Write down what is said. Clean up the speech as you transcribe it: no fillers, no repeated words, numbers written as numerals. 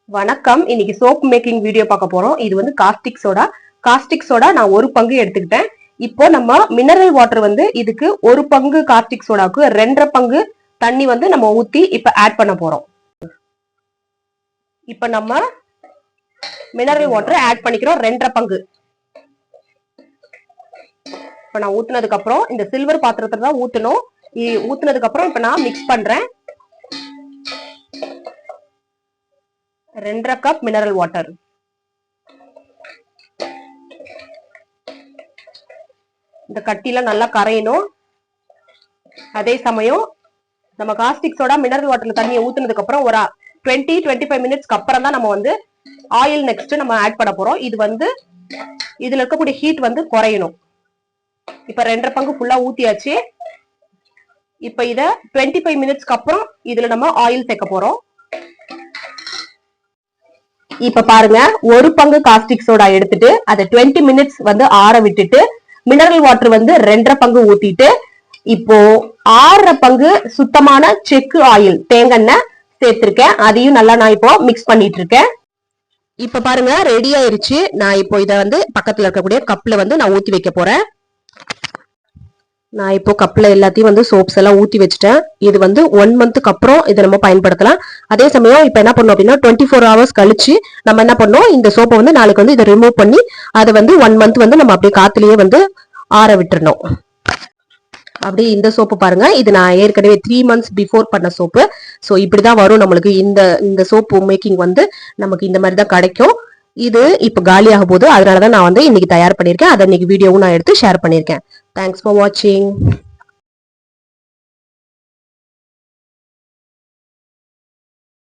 வணக்கம். இன்னைக்கு soap making video பார்க்க போறோம். இது வந்து காஸ்டிக் சோடா நான் 1 பங்கு எடுத்துக்கிட்டேன். இப்போ நம்ம மினரல் வாட்டர் வந்து இதுக்கு 1 பங்கு காஸ்டிக் சோடாவுக்கு 2.5 பங்கு தண்ணி வந்து நம்ம ஊத்தி இப்ப ஆட் பண்ண போறோம். இப்ப நம்ம மினரல் வாட்டர் ஆட் பண்ணிக்கிறோம் 2.5 பங்கு. இப்ப நான் ஊத்துனதுக்கு அப்புறம் இந்த சில்வர் பாத்திரத்துல தான் ஊத்தணும். ஊத்துனதுக்கு அப்புறம் இப்ப நான் மிக்ஸ் பண்றேன். 2.5 கப் மினரல் வாட்டர். இந்த கட்டிலாம் நல்லா கரையணும். அதே சமயம் நம்ம காஸ்டிக் சோடா மினரல் வாட்டர்ல தண்ணியை ஊத்துனதுக்கு அப்புறம் ஒரு 20-25 மினிட்ஸ்க்கு அப்புறம் தான் நம்ம வந்து ஆயில் நெக்ஸ்ட் நம்ம ஆட் பண்ண போறோம். இது வந்து இதுல இருக்கக்கூடிய ஹீட் வந்து குறையணும். இப்ப 2.5 பங்கு ஃபுல்லா ஊத்தியாச்சு. இப்ப இத 25 மினிட்ஸ்க்கு அப்புறம் இதுல நம்ம ஆயில் சேர்க்க போறோம். இப்ப பாருங்க, 1 பங்கு காஸ்டிக் சோடா எடுத்துட்டு அதை 20 மினிட்ஸ் வந்து ஆற விட்டுட்டு மினரல் வாட்டர் வந்து 2.5 பங்கு ஊத்திட்டு இப்போ 6.5 பங்கு சுத்தமான செக்கு ஆயில் தேங்காய் சேர்த்திருக்கேன். அதையும் நல்லா நான் இப்போ மிக்ஸ் பண்ணிட்டு இருக்கேன். இப்ப பாருங்க, ரெடி ஆயிருச்சு. நான் இப்போ இதை வந்து பக்கத்துல இருக்கக்கூடிய கப்ல வந்து நான் ஊத்தி வைக்க போறேன். நான் இப்போ கப்ல எல்லாத்தையும் வந்து சோப்ஸ் எல்லாம் ஊத்தி வச்சுட்டேன். இது வந்து 1 மந்த்துக்கு அப்புறம் இதை நம்ம பயன்படுத்தலாம். அதே சமயம் இப்ப என்ன பண்ணோம் அப்படின்னா 24 ஹவர்ஸ் கழிச்சு நம்ம என்ன பண்ணோம், இந்த சோப்பை வந்து நாளைக்கு வந்து இதை ரிமூவ் பண்ணி அதை வந்து 1 மந்த் வந்து நம்ம அப்படியே காத்துலயே வந்து ஆற விட்டுறணும். அப்படி இந்த சோப்பு பாருங்க, இது நான் ஏற்கனவே 3 மந்த்ஸ் பிஃபோர் பண்ண சோப்பு. ஸோ இப்படிதான் வரும் நம்மளுக்கு. இந்த சோப்பு மேக்கிங் வந்து நமக்கு இந்த மாதிரி தான் கிடைக்கும். இது இப்ப காலியாக போகுது. அதனாலதான் நான் வந்து இன்னைக்கு தயார் பண்ணிருக்கேன். அதை இன்னைக்கு வீடியோவும் நான் எடுத்து ஷேர் பண்ணிருக்கேன். Thanks for watching.